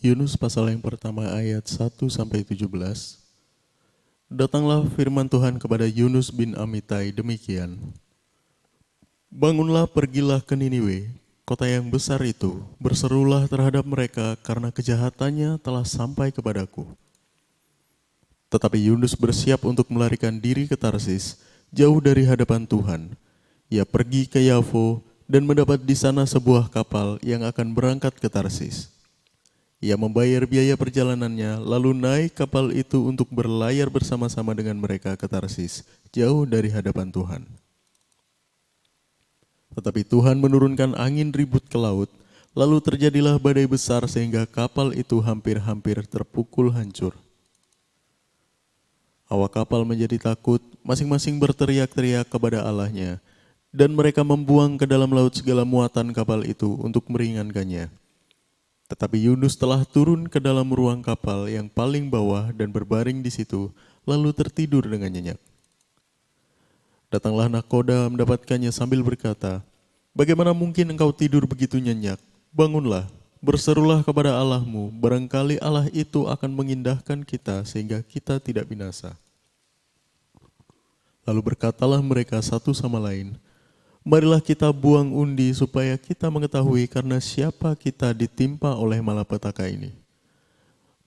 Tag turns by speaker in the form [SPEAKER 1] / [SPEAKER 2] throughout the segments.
[SPEAKER 1] Yunus pasal yang pertama ayat 1-17. Datanglah firman Tuhan kepada Yunus bin Amitai demikian. Bangunlah, pergilah ke Niniwe, kota yang besar itu, berserulah terhadap mereka karena kejahatannya telah sampai kepadaku. Tetapi Yunus bersiap untuk melarikan diri ke Tarsis, jauh dari hadapan Tuhan. Ia pergi ke Yafo dan mendapat di sana sebuah kapal yang akan berangkat ke Tarsis. Ia membayar biaya perjalanannya, lalu naik kapal itu untuk berlayar bersama-sama dengan mereka ke Tarsis, jauh dari hadapan Tuhan. Tetapi Tuhan menurunkan angin ribut ke laut, lalu terjadilah badai besar sehingga kapal itu hampir-hampir terpukul hancur. Awak kapal menjadi takut, masing-masing berteriak-teriak kepada Allahnya, dan mereka membuang ke dalam laut segala muatan kapal itu untuk meringankannya. Tetapi Yunus telah turun ke dalam ruang kapal yang paling bawah dan berbaring di situ, lalu tertidur dengan nyenyak. Datanglah nahkoda mendapatkannya sambil berkata, "Bagaimana mungkin engkau tidur begitu nyenyak? Bangunlah, berserulah kepada Allahmu, barangkali Allah itu akan mengindahkan kita sehingga kita tidak binasa." Lalu berkatalah mereka satu sama lain, "Marilah kita buang undi supaya kita mengetahui karena siapa kita ditimpa oleh malapetaka ini."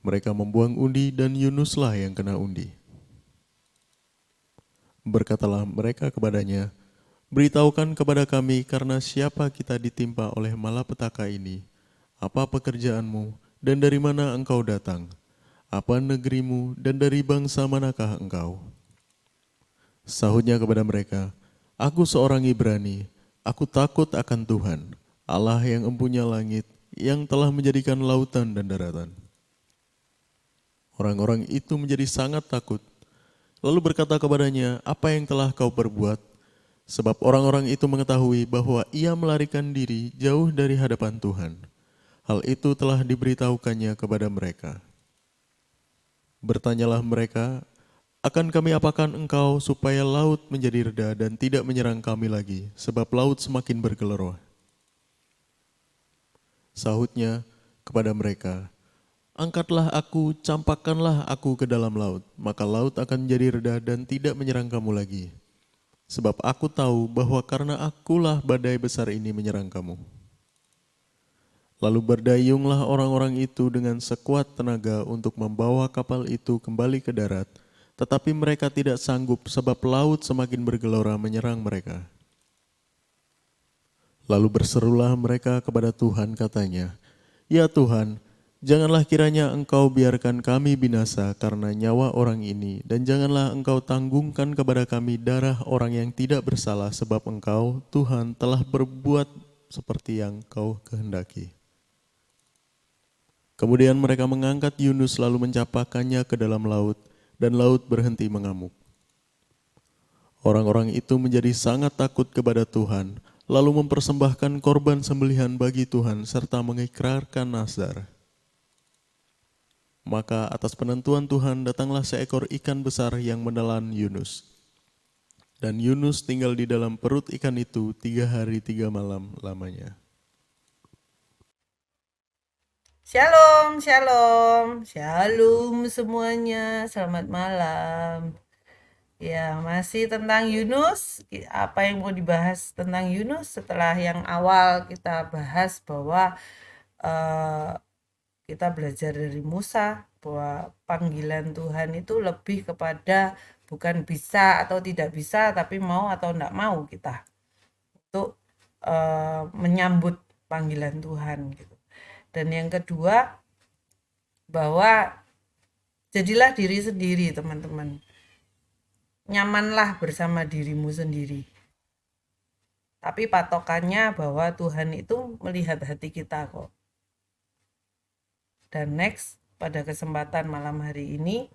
[SPEAKER 1] Mereka membuang undi dan Yunuslah yang kena undi. Berkatalah mereka kepadanya, "Beritahukan kepada kami karena siapa kita ditimpa oleh malapetaka ini. Apa pekerjaanmu dan dari mana engkau datang? Apa negerimu dan dari bangsa manakah engkau?" Sahutnya kepada mereka, "Aku seorang Ibrani, aku takut akan Tuhan, Allah yang empunya langit, yang telah menjadikan lautan dan daratan." Orang-orang itu menjadi sangat takut, lalu berkata kepadanya, "Apa yang telah kau perbuat?" Sebab orang-orang itu mengetahui bahwa ia melarikan diri jauh dari hadapan Tuhan. Hal itu telah diberitahukannya kepada mereka. Bertanyalah mereka, "Akan kami apakan engkau supaya laut menjadi reda dan tidak menyerang kami lagi, sebab laut semakin bergelora?" Sahutnya kepada mereka, "Angkatlah aku, campakkanlah aku ke dalam laut, maka laut akan menjadi reda dan tidak menyerang kamu lagi. Sebab aku tahu bahwa karena akulah badai besar ini menyerang kamu." Lalu berdayunglah orang-orang itu dengan sekuat tenaga untuk membawa kapal itu kembali ke darat, tetapi mereka tidak sanggup sebab laut semakin bergelora menyerang mereka. Lalu berserulah mereka kepada Tuhan katanya, "Ya Tuhan, janganlah kiranya Engkau biarkan kami binasa karena nyawa orang ini, dan janganlah Engkau tanggungkan kepada kami darah orang yang tidak bersalah, sebab Engkau, Tuhan, telah berbuat seperti yang Kau kehendaki." Kemudian mereka mengangkat Yunus lalu mencapakannya ke dalam laut, dan laut berhenti mengamuk. Orang-orang itu menjadi sangat takut kepada Tuhan, lalu mempersembahkan korban sembelihan bagi Tuhan serta mengikrarkan nazar. Maka atas penentuan Tuhan datanglah seekor ikan besar yang menelan Yunus. Dan Yunus tinggal di dalam perut ikan itu 3 hari 3 malam lamanya.
[SPEAKER 2] Shalom, shalom, shalom semuanya. Selamat malam. Ya, masih tentang Yunus. Apa yang mau dibahas tentang Yunus setelah yang awal kita bahas bahwa eh, kita belajar dari Musa bahwa panggilan Tuhan itu lebih kepada bukan bisa atau tidak bisa, tapi mau atau tidak mau kita untuk menyambut panggilan Tuhan gitu. Dan yang kedua, bahwa jadilah diri sendiri, teman-teman. Nyamanlah bersama dirimu sendiri. Tapi patokannya bahwa Tuhan itu melihat hati kita kok. Dan next, pada kesempatan malam hari ini,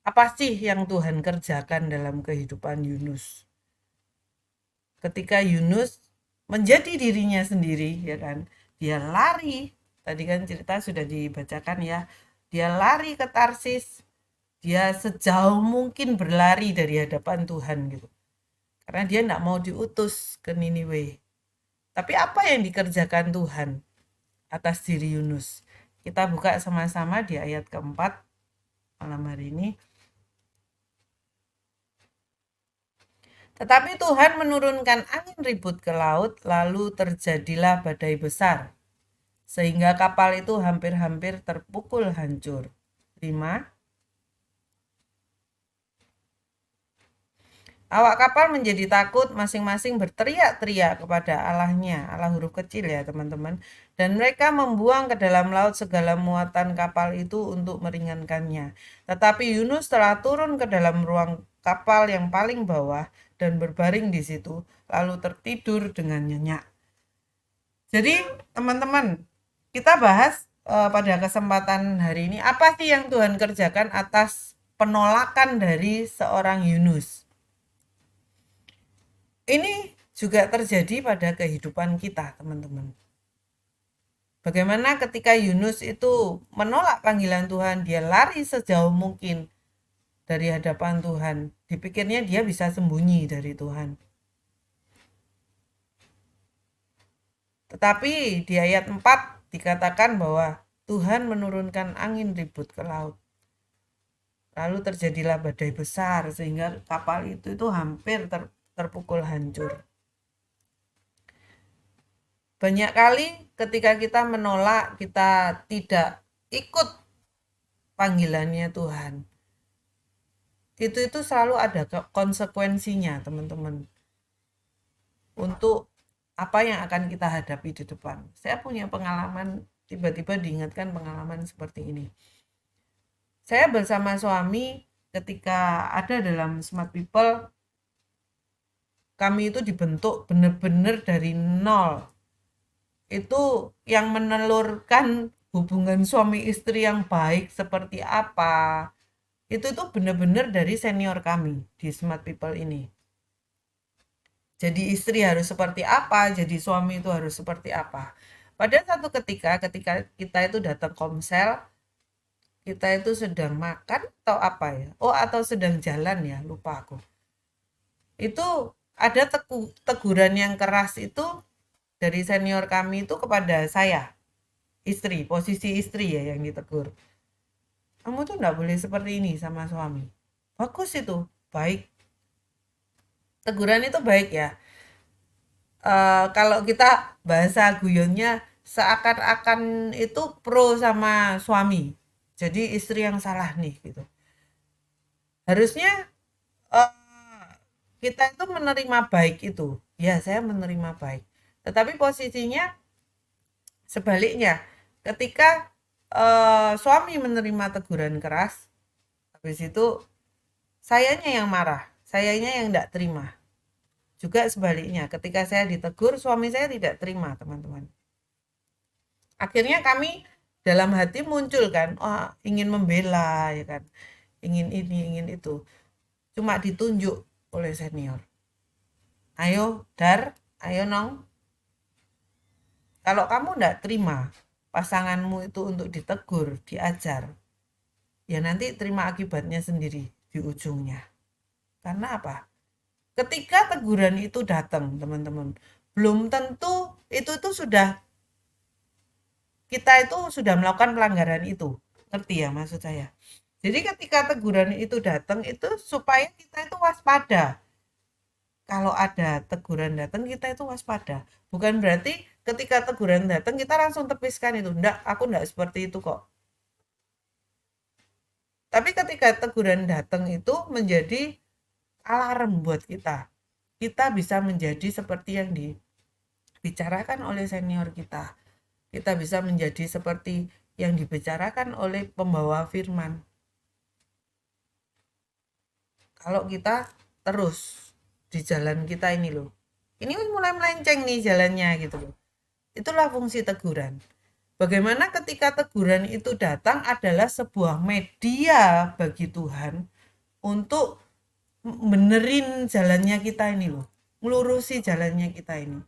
[SPEAKER 2] apa sih yang Tuhan kerjakan dalam kehidupan Yunus? Ketika Yunus menjadi dirinya sendiri, ya kan, dia lari. Tadi kan cerita sudah dibacakan ya. Dia lari ke Tarsis. Dia sejauh mungkin berlari dari hadapan Tuhan gitu. Karena dia tidak mau diutus ke Niniwe. Tapi apa yang dikerjakan Tuhan? atas diri Yunus. Kita buka sama-sama di ayat keempat malam hari ini. Tetapi Tuhan menurunkan angin ribut ke laut, lalu terjadilah badai besar, sehingga kapal itu hampir-hampir terpukul hancur. 5. Awak kapal menjadi takut, masing-masing berteriak-teriak kepada Allahnya, Allah huruf kecil ya teman-teman. Dan mereka membuang ke dalam laut segala muatan kapal itu untuk meringankannya. Tetapi Yunus telah turun ke dalam ruang kapal yang paling bawah dan berbaring di situ, lalu tertidur dengan nyenyak. Jadi teman-teman, kita bahas pada kesempatan hari ini, apa sih yang Tuhan kerjakan atas penolakan dari seorang Yunus. Ini juga terjadi pada kehidupan kita, teman-teman. Bagaimana ketika Yunus itu menolak panggilan Tuhan, dia lari sejauh mungkin dari hadapan Tuhan. Dipikirnya dia bisa sembunyi dari Tuhan. Tetapi di ayat 4 dikatakan bahwa Tuhan menurunkan angin ribut ke laut. Lalu terjadilah badai besar sehingga kapal itu hampir terpukul hancur. Banyak kali ketika kita menolak, kita tidak ikut panggilannya Tuhan. Itu selalu ada konsekuensinya, teman-teman. Untuk apa yang akan kita hadapi di depan. Saya punya pengalaman, tiba-tiba diingatkan pengalaman seperti ini. Saya bersama suami ketika ada dalam Smart People, kami itu dibentuk benar-benar dari nol. Itu yang menelurkan hubungan suami istri yang baik seperti apa. Itu benar-benar dari senior kami di Smart People ini. Jadi istri harus seperti apa, jadi suami itu harus seperti apa. Pada satu ketika kita itu datang komsel, kita itu sedang makan atau apa ya? Oh, atau sedang jalan ya, lupa aku. Itu ada teguran yang keras itu dari senior kami itu kepada saya, istri, posisi istri ya yang ditegur. Kamu tuh nggak boleh seperti ini sama suami. Bagus itu, baik. Teguran itu baik ya. Kalau kita bahasa guyonnya seakan-akan itu pro sama suami. Jadi istri yang salah nih gitu. Harusnya kita itu menerima baik itu. Ya, saya menerima baik. Tetapi posisinya sebaliknya. Ketika suami menerima teguran keras, habis itu sayanya yang marah, sayanya yang tidak terima. Juga sebaliknya, ketika saya ditegur, suami saya tidak terima, teman-teman. Akhirnya kami dalam hati muncul kan, oh, ingin membela, ya kan, ingin ini, ingin itu. Cuma ditunjuk oleh senior. Ayo, Dar, ayo Nong. Kalau kamu tidak terima pasanganmu itu untuk ditegur, diajar, ya nanti terima akibatnya sendiri di ujungnya. Karena apa? Ketika teguran itu datang, teman-teman, belum tentu itu sudah kita itu sudah melakukan pelanggaran itu. Ngerti ya maksud saya? Jadi ketika teguran itu datang itu supaya kita itu waspada. Kalau ada teguran datang kita itu waspada. Bukan berarti ketika teguran datang kita langsung tepiskan itu. Enggak, aku enggak seperti itu kok. Tapi ketika teguran datang itu menjadi alarm buat kita. Kita bisa menjadi seperti yang dibicarakan oleh senior kita. Kita bisa menjadi seperti yang dibicarakan oleh pembawa firman. Kalau kita terus di jalan kita ini loh. Ini mulai melenceng nih jalannya gitu loh. Itulah fungsi teguran. Bagaimana ketika teguran itu datang adalah sebuah media bagi Tuhan untuk benerin jalannya kita ini loh. Melurusi jalannya kita ini.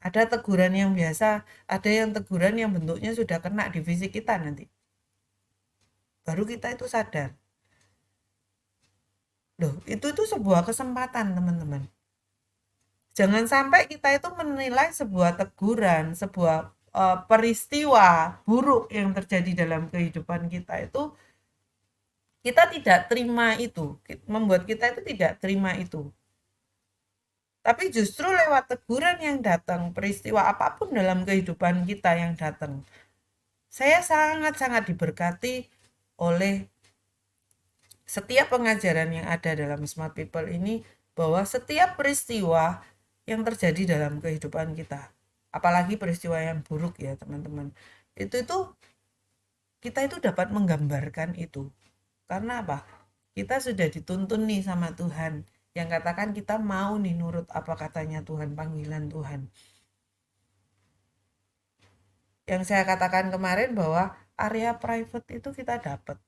[SPEAKER 2] Ada teguran yang biasa, ada yang teguran yang bentuknya sudah kena di fisik kita nanti. Baru kita itu sadar. Loh, itu sebuah kesempatan, teman-teman. Jangan sampai kita itu menilai sebuah teguran, sebuah peristiwa buruk yang terjadi dalam kehidupan kita itu, kita tidak terima itu, membuat kita itu tidak terima itu. Tapi justru lewat teguran yang datang, peristiwa apapun dalam kehidupan kita yang datang, saya sangat-sangat diberkati oleh setiap pengajaran yang ada dalam Smart People ini, bahwa setiap peristiwa yang terjadi dalam kehidupan kita, apalagi peristiwa yang buruk ya teman-teman, itu kita itu dapat menggambarkan itu. Karena apa? Kita sudah dituntun nih sama Tuhan, yang katakan kita mau nih nurut apa katanya Tuhan, panggilan Tuhan. Yang saya katakan kemarin bahwa area private itu kita dapat.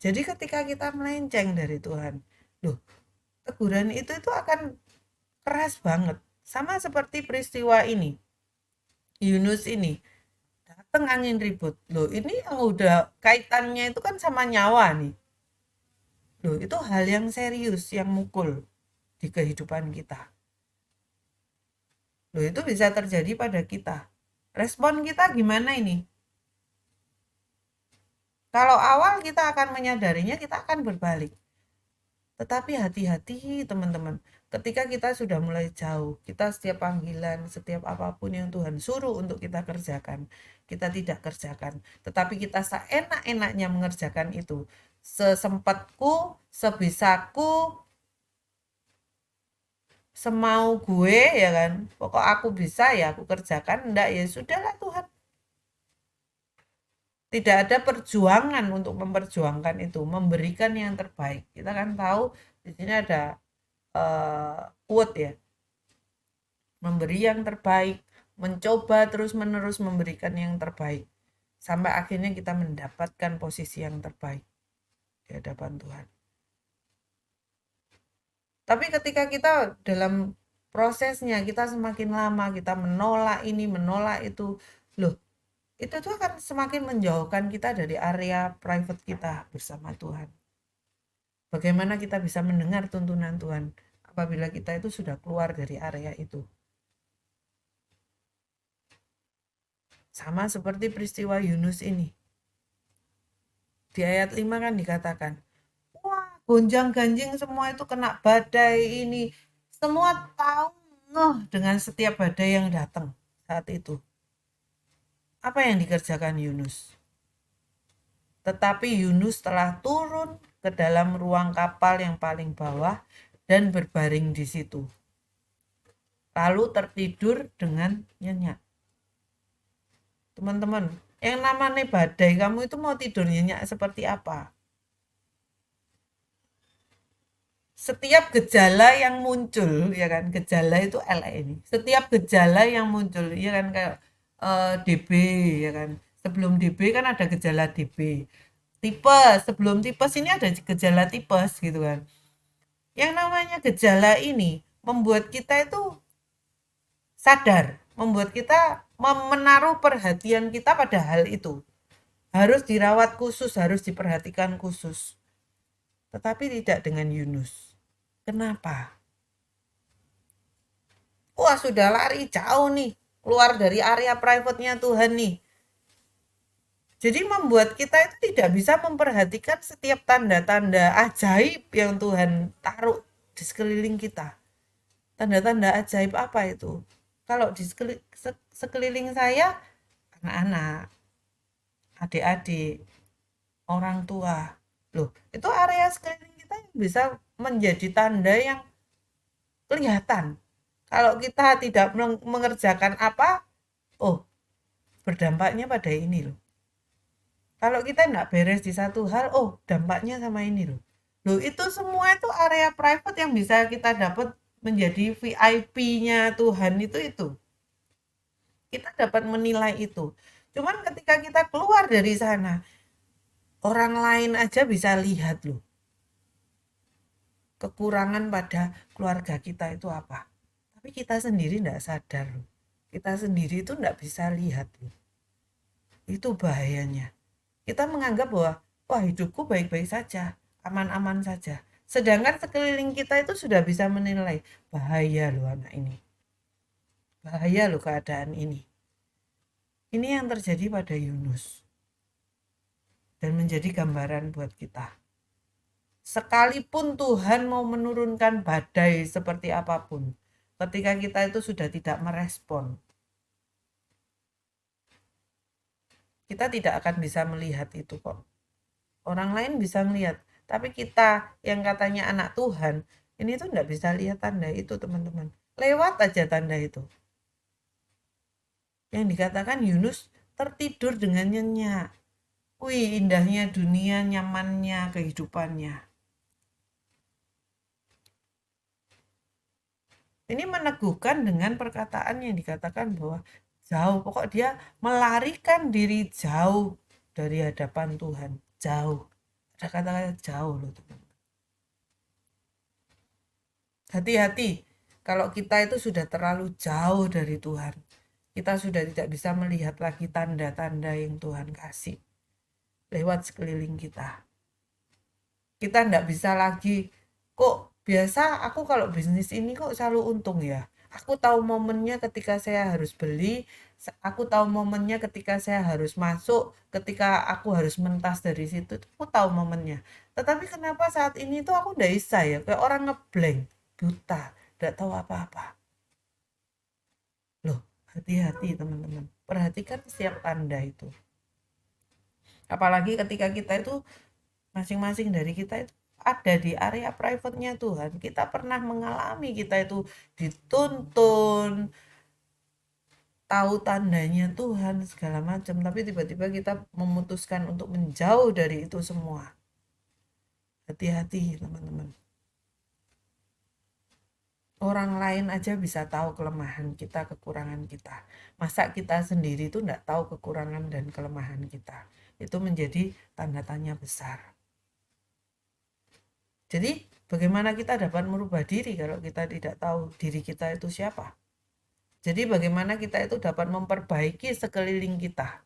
[SPEAKER 2] Jadi ketika kita melenceng dari Tuhan, loh, teguran itu akan keras banget. Sama seperti peristiwa ini, Yunus ini, datang angin ribut. Loh, ini yang udah kaitannya itu kan sama nyawa nih. Loh, itu hal yang serius, yang mukul di kehidupan kita. Loh, itu bisa terjadi pada kita. Respon kita gimana ini? Kalau awal kita akan menyadarinya, kita akan berbalik. Tetapi hati-hati teman-teman, ketika kita sudah mulai jauh, kita setiap panggilan, setiap apapun yang Tuhan suruh untuk kita kerjakan, kita tidak kerjakan. Tetapi kita seenak-enaknya mengerjakan itu. Sesempatku, sebisaku, semau gue ya kan. Pokok aku bisa ya aku kerjakan, enggak ya sudahlah Tuhan. Tidak ada perjuangan untuk memperjuangkan itu, memberikan yang terbaik. Kita kan tahu di sini ada quote ya, memberi yang terbaik, mencoba terus-menerus memberikan yang terbaik, sampai akhirnya kita mendapatkan posisi yang terbaik di hadapan Tuhan. Tapi ketika kita dalam prosesnya, kita semakin lama, kita menolak ini, menolak itu, loh, itu tuh akan semakin menjauhkan kita dari area private kita bersama Tuhan. Bagaimana kita bisa mendengar tuntunan Tuhan apabila kita itu sudah keluar dari area itu? Sama seperti peristiwa Yunus ini. Di ayat 5 kan dikatakan, wah, gonjang-ganjing semua itu kena badai ini. Semua tahu ngeh dengan setiap badai yang datang saat itu. Apa yang dikerjakan Yunus? Tetapi Yunus telah turun ke dalam ruang kapal yang paling bawah dan berbaring di situ. Lalu tertidur dengan nyenyak. Teman-teman, yang namanya badai, kamu itu mau tidur nyenyak seperti apa? Setiap gejala yang muncul, ya kan, gejala itu LE ini. Setiap gejala yang muncul, ya kan, kayak DB, ya kan. Sebelum DB kan ada gejala DB. Tipes, sebelum tipes ini ada gejala tipes gitu kan. Yang namanya gejala ini membuat kita itu sadar, membuat kita menaruh perhatian kita pada hal itu. Harus dirawat khusus, harus diperhatikan khusus. Tetapi tidak dengan Yunus. Kenapa? Wah, sudah lari jauh nih, keluar dari area private-nya Tuhan nih. Jadi membuat kita itu tidak bisa memperhatikan setiap tanda-tanda ajaib yang Tuhan taruh di sekeliling kita. Tanda-tanda ajaib apa itu? Kalau di sekeliling saya, anak-anak, adik-adik, orang tua. Loh, itu area sekeliling kita yang bisa menjadi tanda yang kelihatan. Kalau kita tidak mengerjakan apa, oh, berdampaknya pada ini loh. Kalau kita nggak beres di satu hal, oh, dampaknya sama ini loh. Loh, itu semua itu area private yang bisa kita dapat menjadi VIP-nya Tuhan itu. Kita dapat menilai itu. Cuman ketika kita keluar dari sana, orang lain aja bisa lihat loh. Kekurangan pada keluarga kita itu apa. Tapi kita sendiri enggak sadar loh. Kita sendiri itu enggak bisa lihat loh. Itu bahayanya. Kita menganggap bahwa, wah, hidupku baik-baik saja, aman-aman saja. Sedangkan sekeliling kita itu sudah bisa menilai, bahaya loh anak ini. Bahaya loh keadaan ini. Ini yang terjadi pada Yunus dan menjadi gambaran buat kita. Sekalipun Tuhan mau menurunkan badai seperti apapun, ketika kita itu sudah tidak merespon, kita tidak akan bisa melihat itu kok. Orang lain bisa melihat, tapi kita yang katanya anak Tuhan, ini tuh nggak bisa lihat tanda itu, teman-teman. Lewat aja tanda itu. Yang dikatakan Yunus tertidur dengan nyenyak. Wih, indahnya dunia, nyamannya kehidupannya. Ini meneguhkan dengan perkataan yang dikatakan bahwa jauh, pokok dia melarikan diri jauh dari hadapan Tuhan. Jauh. Ada kata-kata jauh loh, teman. Hati-hati kalau kita itu sudah terlalu jauh dari Tuhan. Kita sudah tidak bisa melihat lagi tanda-tanda yang Tuhan kasih lewat sekeliling kita. Kita tidak bisa lagi, kok biasa aku kalau bisnis ini kok selalu untung ya. Aku tahu momennya ketika saya harus beli, aku tahu momennya ketika saya harus masuk, ketika aku harus mentas dari situ, aku tahu momennya. Tetapi kenapa saat ini tuh aku tidak bisa ya, kayak orang ngeblank, buta, tidak tahu apa-apa. Loh, hati-hati teman-teman. Perhatikan setiap tanda itu. Apalagi ketika kita itu masing-masing dari kita itu ada di area private-nya Tuhan. Kita pernah mengalami kita itu dituntun, tahu tandanya Tuhan segala macam, tapi tiba-tiba kita memutuskan untuk menjauh dari itu semua. Hati-hati teman-teman. Orang lain aja bisa tahu kelemahan kita, kekurangan kita. Masa kita sendiri itu enggak tahu kekurangan dan kelemahan kita. Itu menjadi tanda tanya besar. Jadi bagaimana kita dapat merubah diri kalau kita tidak tahu diri kita itu siapa? Jadi bagaimana kita itu dapat memperbaiki sekeliling kita?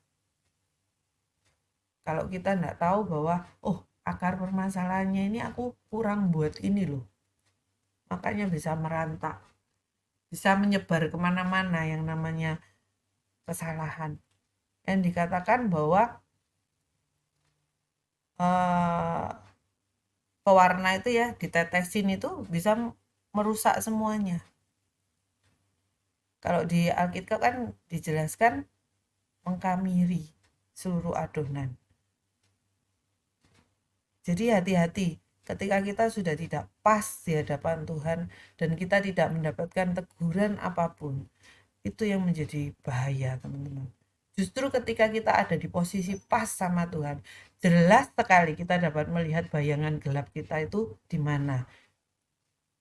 [SPEAKER 2] Kalau kita tidak tahu bahwa, oh akar permasalahannya ini aku kurang buat ini loh. Makanya bisa merantak. Bisa menyebar kemana-mana yang namanya kesalahan. Yang dikatakan bahwa pewarna itu ya ditetesin itu bisa merusak semuanya. Kalau di Alkitab kan dijelaskan mengkamiri seluruh adonan. Jadi hati-hati ketika kita sudah tidak pas di hadapan Tuhan dan kita tidak mendapatkan teguran apapun. Itu yang menjadi bahaya, teman-teman. Justru ketika kita ada di posisi pas sama Tuhan, jelas sekali kita dapat melihat bayangan gelap kita itu di mana.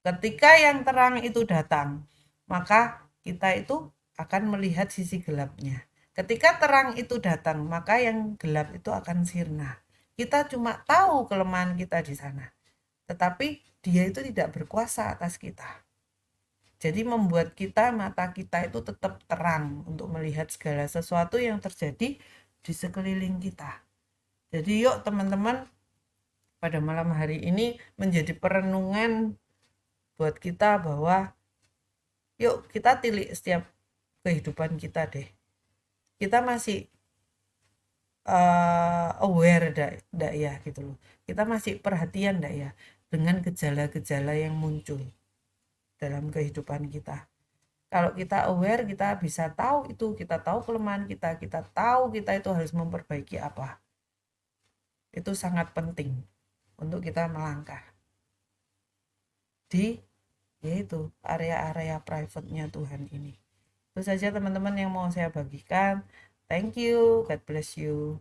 [SPEAKER 2] Ketika yang terang itu datang, maka kita itu akan melihat sisi gelapnya. Ketika terang itu datang, maka yang gelap itu akan sirna. Kita cuma tahu kelemahan kita di sana, tetapi dia itu tidak berkuasa atas kita. Jadi membuat kita, mata kita itu tetap terang untuk melihat segala sesuatu yang terjadi di sekeliling kita. Jadi yuk teman-teman, pada malam hari ini menjadi perenungan buat kita bahwa yuk kita tilik setiap kehidupan kita deh. Kita masih aware enggak ya gitu loh. Kita masih perhatian enggak ya dengan gejala-gejala yang muncul dalam kehidupan kita. Kalau kita aware, kita bisa tahu itu, kita tahu kelemahan kita, kita tahu kita itu harus memperbaiki apa. Itu sangat penting untuk kita melangkah di yaitu area-area private-nya Tuhan ini. Itu saja teman-teman yang mau saya bagikan. Thank you, God bless you.